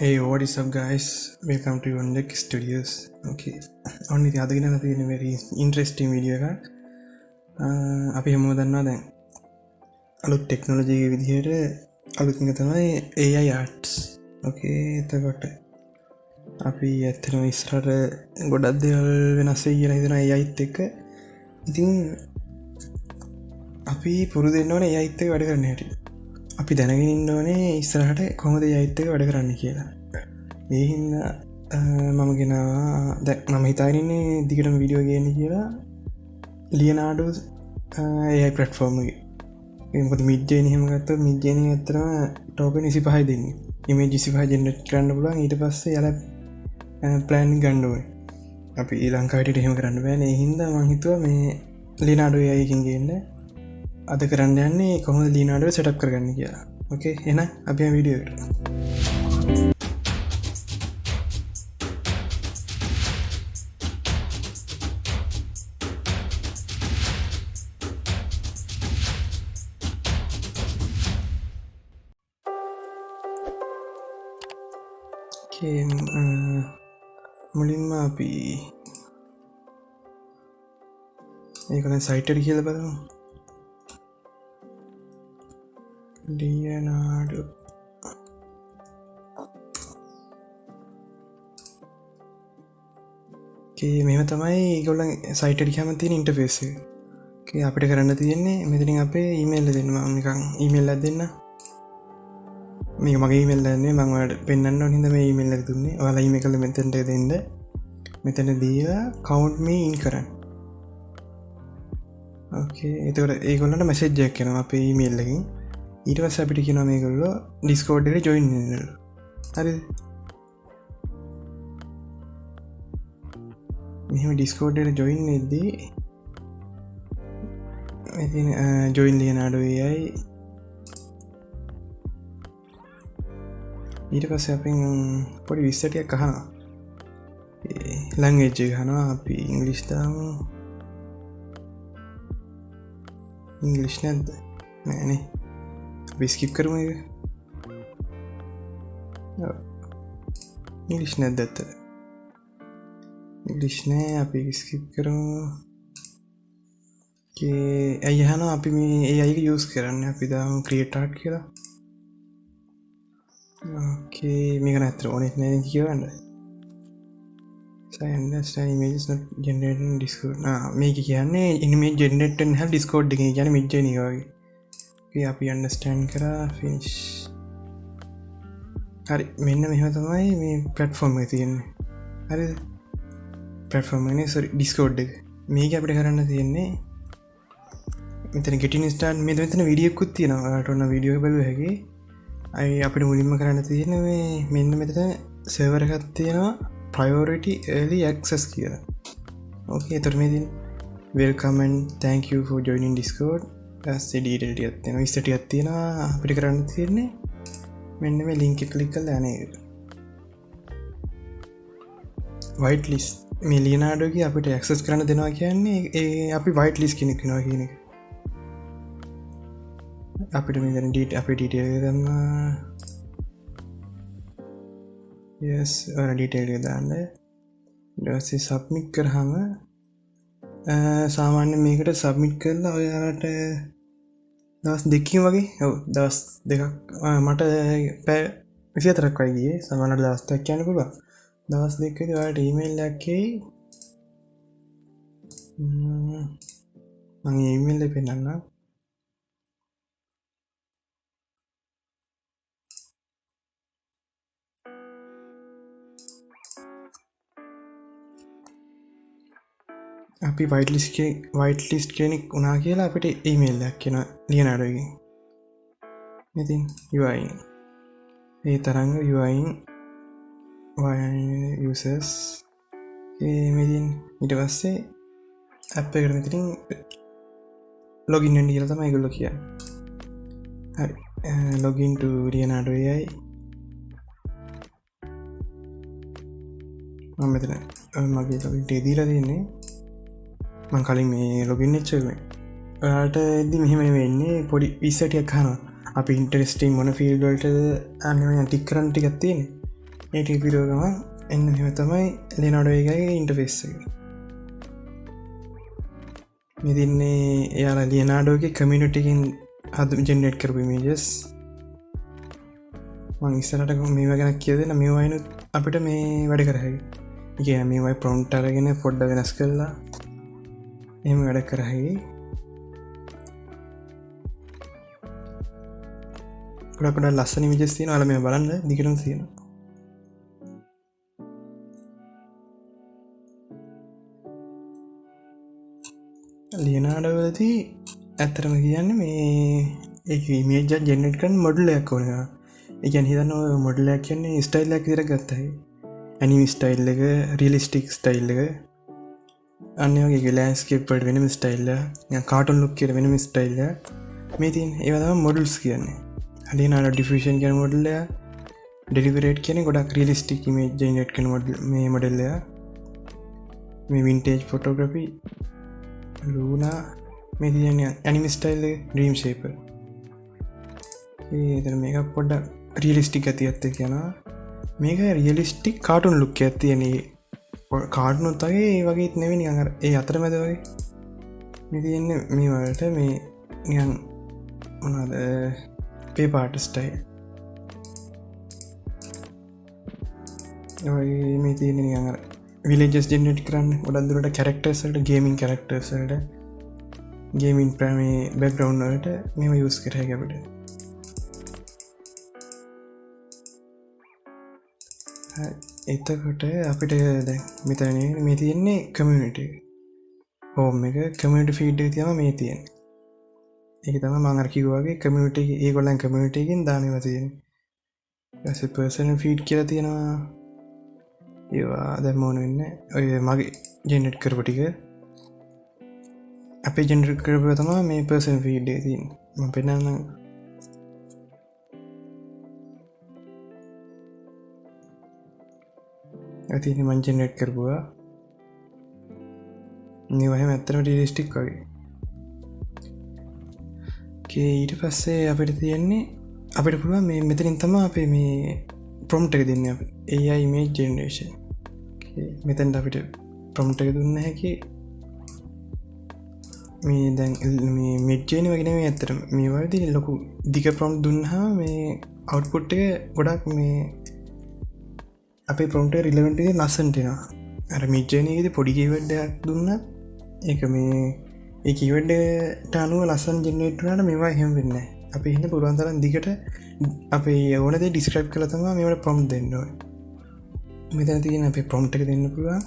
Hey, what is up, guys? Welcome to your next studios. Okay, only the other thing very interesting video එක. අපි හැමෝම දන්නවා දැන් අලුත් ටෙක්නොලොජි විදිහට අලුත් එක තමයි AI arts. Okay, එතකොට අපි ඇත්තටම ඉස්සරහට ගොඩක් දේවල් වෙනස් වෙයි කියලා හිතනවා AI ත් එක්ක. ඉතින් අපි පුරුදු වෙන්න ඕනේ AI ත් එක්ක වැඩ කරන්න හැටි. අපි දැනගෙන ඉන්න ඕනේ ඉස්සරහට කොහොමද AI ත් එක්ක වැඩ කරන්න කියලා. ඒ හින්දා මම ගෙනවා දැන් මම හිතාගෙන ඉන්නේ දිගටම වීඩියෝ ගේන්න කියලා Leonardo AI platform එකේ. ඒක මොකද Midjourney එහෙම ගත්තොත් Midjourney ඇත්තටම token 25යි දෙන්නේ. image 25 generate කරන්න පුළුවන්. ඊට පස්සේ යාලා plan ගන්න ඕනේ. අපි ලංකාවට එහෙම කරන්න බෑනේ. ඒ හින්දා මම හිතුවා මේ Leonardo AI එකෙන් ගේන්න. අද කරන්න යන්නේ කොහොමද Leonardo setup කරගන්නේ කියලා. Okay, එහෙනම් අපි යමු වීඩියෝ එකට. මුලින්ම අපි ඒකන සයිටර් කියල බලමු. Leonardo මෙම තමයි ගොල්ලන් සයිටර් කියම තියෙන ඉන්ටර්ෆේස් එක. අපිට කරන්න තියෙන්නේ මෙතනින් අපේ ඊමේල් දෙන්න. මම නිකන් ඊමේල් එකක් දෙන්න. මේ මගේ ඊමේල් දන්නේ මම ඔයාලට පෙන්වන්න ඕන හින්දා මේ ඊමේල් එක දුන්නේ. ඔයාලා ඊමේල් එකල මෙතනට දෙන්න. මෙතන දීලා count me in කරන්න. ඕකේ. එතකොට ඒගොල්ලන්ට මැසේජ් එකක් එනවා අපේ ඊමේල් එකෙන්. ඊට පස්සේ අපිට කියනවා මේගොල්ලෝ Discord එකට join වෙන්න. හරිද? මෙහෙම Discord එකට join වෙද්දී ඉතින් join Leonardo AI ඊට පස්සේ අපෙන් පොඩි විස්තරයක් අහනවා. ලැන්ග්වේජ් එක අහනවා. අපි ඉංග්‍රීසි දාමු. ඉංග්‍රීසි නැද්ද? නෑනේ. අපි ස්කිප් කරමු ඒක. ඉංග්‍රීසි නැද්ද ඇත්තට? ඉංග්‍රීසි නෑ. අපි ස්කිප් කරමු. ඇයි අහනවා අපි මේ AI එක යූස් කරන්නේ? අපි දාමු create art කියලා. Okay, මේක නැත්තර ඕනෙත් නෑ කියවන්න. So I understand images not generated in Discord. මේක කියන්නේ image generated නැහැ Discord එකේ කියන්නේ Midjourney වගේ. Okay, අපි understand කරා finish. හරි, මෙන්න මෙහෙම තමයි මේ platform එක තියෙන්නේ. හරිද? platform එකනේ Discord එක. මේක අපිට කරන්න තියෙන්නේ මෙතන getting started මෙතන වීඩියෝ එකකුත් තියෙනවා. ඔයාලට ඕන වීඩියෝ එක බලුව හැකි. අපිට මුලින්ම කරන්න තියෙන මෙන්න මෙතන සර්වර් එකක් තියෙනවා priority early access කියලා. ඕකේ, එතකොට මේ තියෙන welcome and thank you for joining Discord. ඊට detail ටිකක් තියෙනවා. විස්තර ටිකක් තියෙනවා. අපිට කරන්න තියෙන්නේ මෙන්න මේ link එක click කරලා යන එක. whitelist මේ Leonardo එකේ අපිට access කරන්න දෙනවා කියන්නේ අපි whitelist කෙනෙක් වෙනවා කියන එක. අපිට මේ දැන් අපේ ඩීටේල් එක දාන්න. yes ඔයාලා ඩීටේල් එක දාන්න. ඊට පස්සේ සබ්මිට් කරාම සාමාන්‍ය මේකට සබ්මිට් කරලා ඔයාලට දවස් දෙකකින් වගේ දවස් දෙකක් මට පැය 24ක් වගේ ගියේ. සමහරවිට දවස් 3ක් යන්න පුළුවන්. දවස් දෙකකදී ඔයාලට ඊමේල් එකක් එයි. මම ඊමේල් එක පෙන්නන්නම්. අපි whitelist කෙනෙක් වුණා කියලා අපිට ඊමේල් එකක් එනවා Leonardo එකෙන්. ඉතින් UI ඒ තරංග UI users මෙදින් ඊට පස්සේ app එකට මෙතනින් login වෙන්න කියලා තමයි ඒගොල්ලෝ කියන්නේ. හරි, login to Leonardo AI. මම මෙතන මගේ login එක දීලා තියෙන්නේ. මං කලින් මේ ලොගින් වෙච්ච එක. ඔයාලට ඉතින් මෙහෙම වෙන්නේ පොඩි විස්තර ටිකක් අහනවා. අපි ඉන්ටරෙස්ටිං මොන ෆීල්ඩ් වලට අනිවාර්යයෙන් ටික් කරන්න ටිකක් තියෙන්නේ. ඒ ටිපිරෝගම එන්න මෙම තමයි Leonardo AI ඉන්ටර්ෆේස් එක. මෙතින්නේ එයාලා Leonardoගේ කමියුනිටිකින් හද ජෙනරේට් කරපු ඉමේජස්. මං ඉස්සරහට මේවා ගැන කියලා දෙන්න. මේවා වයින් අපිට මේ වැඩ කරහැකි. ඒ කියන්නේ මේවයි ප්‍රොම්ප්ට් අරගෙන පොඩ්ඩක් වෙනස් කරලා එහෙම වැඩ කරහැකි. ගොඩක් ලස්සන ඉමේජස් තියෙනවා. ඔයාලා මේව බලන්න දිගටම තියෙනවා. Leonardo වලදී ඇත්තටම කියන්නේ මේ ඒක ඉමේජ් එක ජෙනරේට් කරන මොඩල් එකක් ඕන කරා. ඒ කියන්නේ හිතන්න ඔය මොඩල් එකක් කියන්නේ ස්ටයිල් එකක් විතර ගත්තා. ඇනිමි ස්ටයිල් එක, රියලිස්ටික් ස්ටයිල් එක. අන්න ඒ වගේ ලෑන්ඩ්ස්කේප් වලට වෙනම ස්ටයිල් එක, නිකන් කාටුන් ලුක් එකට වෙනම ස්ටයිල් එක. මේ තියෙන ඒවා තමයි මොඩල්ස් කියන්නේ. Leonardo ඩිෆියුෂන් කියන මොඩල් එක, ඩෙලිබරේට් කියන්නේ ගොඩක් රියලිස්ටික් ඉමේජ් ජෙනරේට් කරන මේ මොඩල් එක. මේ වින්ටේජ් ෆොටෝග්‍රැෆි ලූනා මේ තියන්නේ ඇනිමි ස්ටයිල් එක, ඩ්‍රීම් ෂේපර්. ඒතර මේක පොඩ්ඩක් රියලිස්ටික් ගතියක් කියනවා. මේක රියලිස්ටික් කාටුන් ලුක් එකක් තියෙන. කාටුනුත් වගේ ඒ වගේත් නෙවෙයි නිකන් අර ඒ අතරමැද වගේ. මේ තියන්නේ මේ වලට මේ නිකන් මොනවාද පේපර් ආර්ට් ස්ටයිල්. ඔය මේ තියන්නේ නිකන් අර විලේජස් ජෙනරේට් කරන්න ගොඩක් දුරට කැරක්ටර්ස් වලට, ගේමින් කැරක්ටර්ස් වලට, ගේමින් ප්‍රමේ බෑග්ග්‍රවුන්ඩ් වලට මේව යූස් කරා අපිට. එතකොට අපිට දැන් මෙතන මේ තියෙන්නේ කමියුනිටි එක. හෝම් එක කමියුනිටි ෆීඩ් එක තමයි මේ තියෙන්නේ. ඒක තමයි මම අර කිව්වා වගේ කමියුනිටි එක ඒගොල්ලන් කමියුනිටි එකෙන් දානවා තියෙන්නේ. ඊට පස්සේ පර්සනල් ෆීඩ් කියලා තියෙනවා. ඒවා දැන් මොන වෙන්නේ ඔය මගේ ජෙනරේට් කරපු ටික අපේ ජෙනරේට් කරපුවා තමයි මේ පර්සනල් ෆීඩ් එකේ තියෙන්නේ. මම පෙන්නන්නම්. අතින් මම ජෙනරේට් කරපුවා මේ වගේ ඇත්තටම රියලිස්ටික් වගේ. ඊට පස්සේ අපිට තියෙන්නේ අපිට පුළුවන් මේ මෙතනින් තමයි අපේ මේ ප්‍රොම්ප්ට් එක දෙන්නේ අපි AI image generation. මෙතෙන්ට අපිට ප්‍රොම්ප්ට් එක දුන්න හැකි මේ දැන් මේ Midjourney වගේ නෙමෙයි ඇත්තටම මේ වලදී ලොකු දිග ප්‍රොම්ප්ට් දුන්නාම මේ අවුට්පුට් එක ගොඩක් මේ අපේ ප්‍රොම්ප්ට් එක රිලෙවන්ට් එක ලස්සනට එනවා. අර Midjourney එකේදී පොඩි කීවර්ඩ් එකක් දුන්නත් ඒක මේ ඒ කීවර්ඩ් එකට අනුව ලස්සන ජෙනරේට් වුණාට මේවා එහෙම වෙන්නේ නැහැ. අපි ඉන්න පුළුවන් තරම් දිගට අපේ ඕන දේ ඩිස්ක්‍රයිබ් කරලා තමයි මේවට ප්‍රොම්ප්ට් දෙන්න ඕනේ. මෙතන තියෙන අපේ ප්‍රොම්ප්ට් එක දෙන්න පුළුවන්.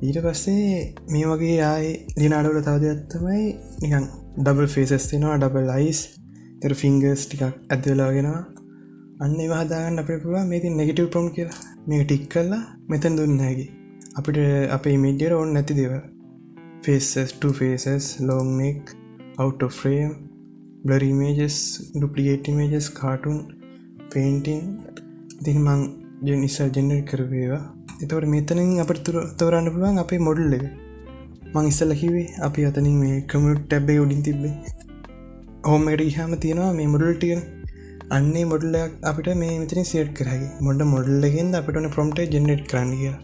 ඊට පස්සේ මේ වගේ ආයේ Leonardo වල තව දෙයක් තමයි නිකන් ඩබල් ෆේසස් තියෙනවා, ඩබල් අයිස්, ඊට ෆින්ගර්ස් ටිකක් ඇද වෙලා වගෙනවා. අන්න ඒවා හදාගන්න අපිට පුළුවන් මේ තියෙන නෙගටිව් ප්‍රොම්ප්ට් කියලා. මේක ටික් කරලා මෙතන දුන්න හැකි. අපිට අපේ ඉමේජ් එකට ඕන නැති දේවල්. faces, two faces, long neck, out of frame, blurry images, duplicate images, cartoon, painting. ඉතින් මං ඉස්සර ජෙනරේට් කරපු ඒවා. එතකොට මෙතනින් අපිට තෝරන්න පුළුවන් අපේ මොඩල් එක. මං ඉස්සෙල්ලා කිව්වේ අපි අතනින් මේ කමියුනිටි ටැබ් එකේ උඩින් තිබ්බේ. හෝම් එකට ගියාම තියෙනවා මේ මොඩල් ටික. අන්නේ මොඩල් එක අපිට මේ මෙතනින් සිලෙක්ට් කරා හැකි. මොඩල් එකෙන්ද අපිට ඕනේ ප්‍රොම්ප්ට් එක ජෙනරේට් කරන්න කියලා.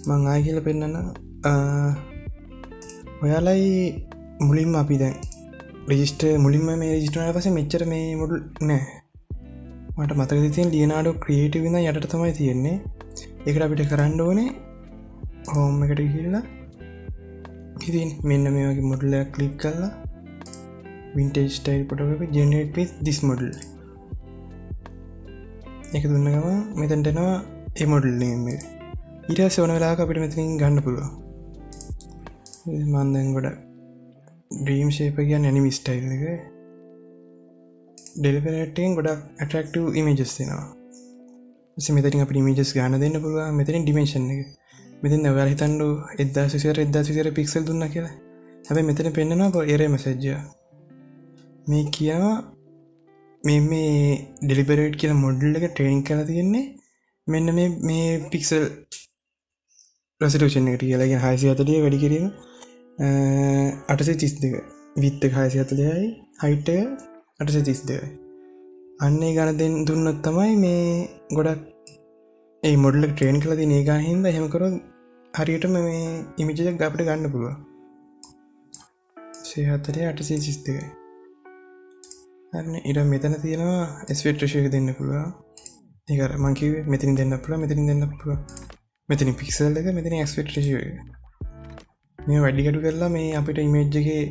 මං ආයෙ කියලා පෙන්නන්න. ඔයාලයි මුලින්ම අපි දැන් රෙජිස්ටර් මුලින්ම මේ රෙජිස්ටර් වුණාට පස්සේ මෙච්චර මේ මොඩල් නෑ. මට මතකද තියෙන Leonardo ක්‍රියේටිව් ඉඳන් යටට තමයි තියෙන්නේ. ඒකට අපිට කරන්න ඕනේ හෝම් එකට ගිහිල්ලා ඉතින් මෙන්න මේ වගේ මොඩල් එකක් ක්ලික් කරලා vintage style photography generate with this model. ඒක දුන්න ගමන් මෙතනට එනවා ඒ මොඩල් නේම් එක. ඊට පස්සේ ඕන වෙලාවක අපිට මෙතනින් ගන්න පුළුවන්. මම දැන් ගොඩක් ඩ්‍රීම් ෂේප් කියන්නේ ඇනිමි ස්ටයිල් එක. ඩෙලිබරේට් එකෙන් ගොඩක් ඇට්‍රැක්ටිව් ඉමේජස් දෙනවා. ඉතින් මෙතනින් අපිට ඉමේජස් ගන්න දෙන්න පුළුවන්. මෙතනින් ඩිමෙන්ෂන් එක. මෙතෙන් ඔයාලා හිතන්නු 1024 පික්සල් දුන්නා කියලා. හැබැයි මෙතන පෙන්නනවා එරර් මැසේජ් එක. මේ කියනවා මේ ඩෙලිබරේට් කියන මොඩල් එක ට්‍රේනින් කරලා තියෙන්නේ මෙන්න මේ පික්සල් රෙසලූෂන් එකට කියලා. කියන්නේ 640 වැඩි කිරීම 832 width එක 640යි height එක 832යි. අන්න ඒ ගණන් දුන්නොත් තමයි මේ ගොඩක් ඒ මොඩල ට්‍රේන් කලති නේගා හින්ද හෙමකරු හරියටම මේ ඉමිජක් අපට ගන්න පුළුව 862 ඉර මෙතන තියෙනවා ස්වට්‍රශයක දෙන්න පුළුව ඒකර මංකිව මෙතින් දෙන්න පුළ මෙතින් දෙන්න පුළුව මෙතිනි පික්සල් එක මෙතින ස්වට්‍රශය මේ වැඩිකටු කරලා මේ අපිට ඉමේජ්ජගේ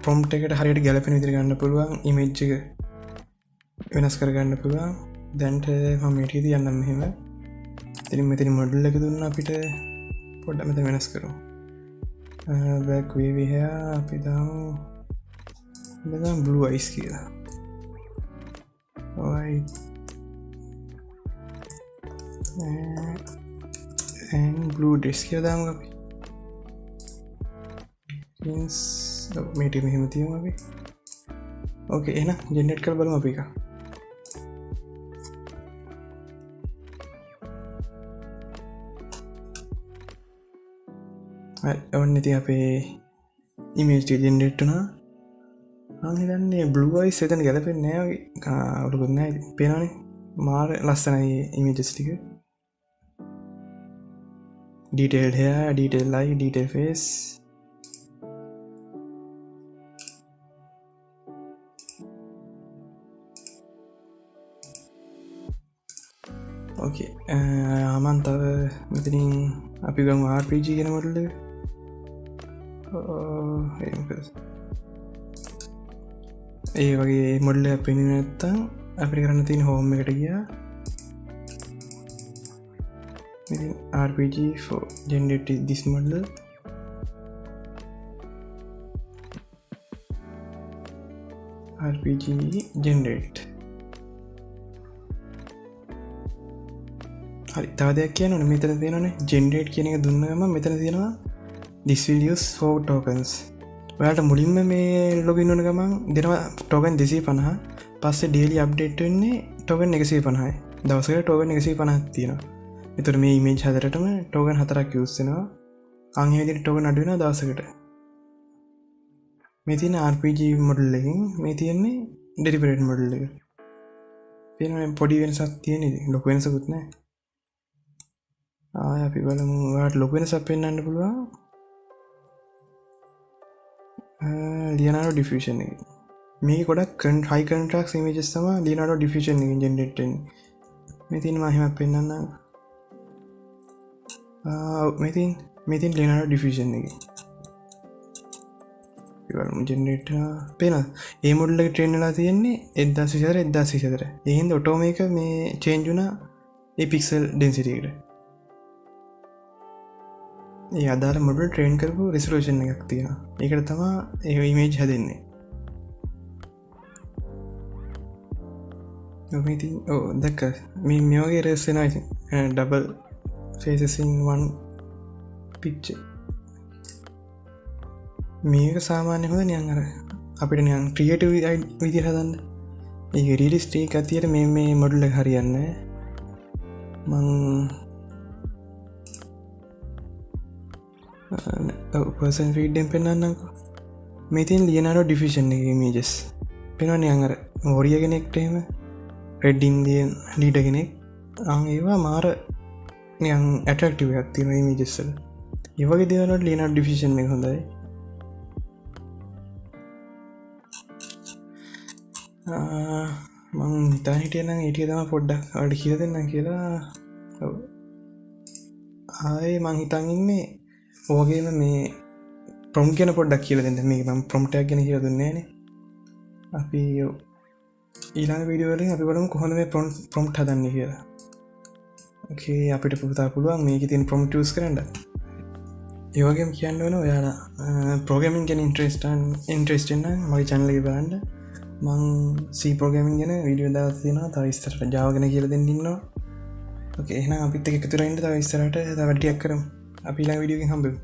ප්‍රොම්ට් එකට හරියට ගැලපෙන විදිර ගන්න පුළුවන් ඉමේජ්ජක වෙනස් කරගන්න පුළුවන් දැන්ට මමටද යන්නම් මෙහෙම තිරින් මෙතිනි මොඩල් එක දුන්න අපිට පොඩ්ඩ මෙත වෙනස් කරු බැක් වේවිහයා අපි දාමු බ්ලු අයිස් කියලා බ්ලු ඩෙස් කිය දාම අපි මේට මෙහෙම තියම අපි ඕකේ එන ජෙනට් කල් බලම අපි එක ඔන්න ඉති අපේ ඉමේජ් ජෙන්ඩෙට්ටනා අහිතන්නේ බ්ලුවයි සතන ගැලපෙන් නෑ අවුරුගන්න පේනනේ මාර ලස්සනයි ඉමේජස්ටික ඩීටේල් හ ඩීටෙල් ලයි ඩීටෙල් ෆේස් ඕකේ ආමන්තව මෙතනින් අපි ගම RPG ගෙන මොටල ඒ වගේ මොඩ්ල පෙනි නැත්තම් අපි කරන්න තින් හෝම එකට ගියා RPG for generated this model RPG generate හරි තව දෙයක් කියන ඕනේ මෙතන තියෙනවානේ generate කියන එක දුන්න ගමන් මෙතන තියෙනවා this will use 4 tokens ඔයාලට මුලින්ම මේ ලොගින් වෙන ගමන් දෙනවා token 250 පස්සේ daily update වෙන්නේ token 150යි දවසකට token 150ක් තියෙනවා එතකොට මේ image හතරටම token 4ක් use වෙනවා අන් ඒ විදිහට token අඩු වෙනවා දවසකට මේ තියෙන RPG model එකකින් මේ තියෙන්නේ deliberate model එක පේනවා පොඩි වෙනසක් තියෙන ඉතින් ලොකු වෙනසකුත් නැහැ ආය අපි බලමු ඔයාලට ලොකු වෙනසක් පෙන්වන්න පුළුවන් Leonardo diffusion එක මේ ගොඩක් high contrast images තමයි Leonardo diffusion එකෙන් generate වෙන්නේ මේ තියෙන මම එහෙම පෙන්වන්නම් මේ තියෙන Leonardo diffusion එක ඒවලු generate පේනවා ඒ මොඩල් එක train වෙලා තියෙන්නේ 1024 ඒ හින්දා ඔටෝමේක මේ change වුණා ඒ pixel density එකට ඒ අදාළ මොඩල් ට්‍රේන් කරපු රිසලූෂන් එකක් තියෙනවා ඒකට තමා ඒ ඉමේජ් හැදෙන්නේ ඉතින් දැක්ක මේ වගේ රෙස් වෙනවා ඉතින් double faces in one picture මේක සාමාන්‍ය හොඳ නියන් අර අපිට නියන් ක්‍රියේටිව් විදිහට හදන්න ඒක රියලිස්ටික් අතියට මේ මොඩල් එක හරියන්නේ මං පර්සන් ෆීඩ්ඩෙන් පෙන්න්නන්නක මේ තින් ලියනාඩෝ ඩිෆිෂන් එක මේජස් පෙනවන අඟර හොරිය කෙනෙක්ටම රෙඩ් ඉන්දියන් ලීඩ කෙනෙක් අං ඒවා මාර නියන් ඇටක්ටිව එකක් තින මේජස්සල ඒවගේ දෙවනට ලියනාඩ ඩිෆිෂන් එක හොඳයි මං හිතා හිටියනම් ඒටිය තම පොඩ්ඩක් අඩ කියල දෙන්න කියලා ආය මං හිතන් ඉන්නේ ඕගේම මේ ප්‍රොම් කියන පොඩ්ඩක් කියල දෙන්න මේ ම ප්‍රොම්ටක් ගෙන කියල දුන්නේන අපි ඊලාන විඩියවලින් අපි බලමු කොහොම මේ ප්‍රොම්ට් හදන්න කියලා ඕකේ අපිට පුතා පුළුවන් මේක තින් ප්‍රොම්ටස් කරන්න ඒවගේම කියන්න වන ඔයාලා ප්‍රෝගමින් ගැන ඉන්ට්‍රස්ටන්න මගේ චැනලක බලන්න මං සී ප්‍රෝගමින් ගැන විඩියෝ දාතියෙනවා තව ස්තරට ජාවගෙන කියල දෙන්නන්නවා ඕකේ එහන අපිත් එකතුරයින්ට තව ස්තරට වැඩියක් කරම් අපි ලා විඩියෝගෙන් හම්බෙමු